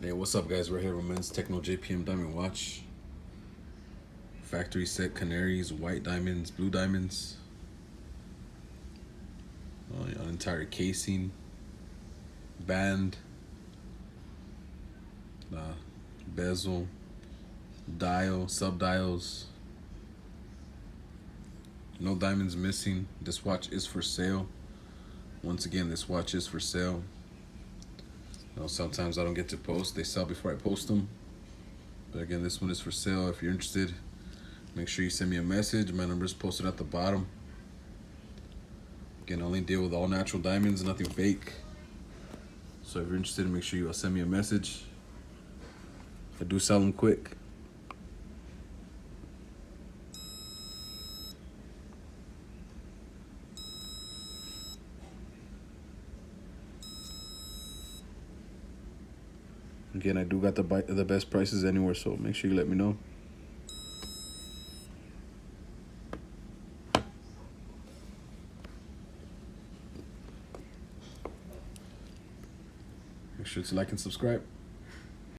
Hey, what's up, guys? We're here with men's Techno JPM Diamond Watch. Factory set Canaries, white diamonds, blue diamonds. An entire casing, band, bezel, dial, sub-dials. No diamonds missing. This watch is for sale. Once again, this watch is for sale. Sometimes I don't get to post. They sell before I post them. But again, this one is for sale. If you're interested, make sure you send me a message. My number is posted at the bottom. Again, I only deal with all natural diamonds, nothing fake. So if you're interested, make sure you send me a message. I do sell them quick. Again, I do got the best prices anywhere, so make sure you let me know. Make sure to like and subscribe.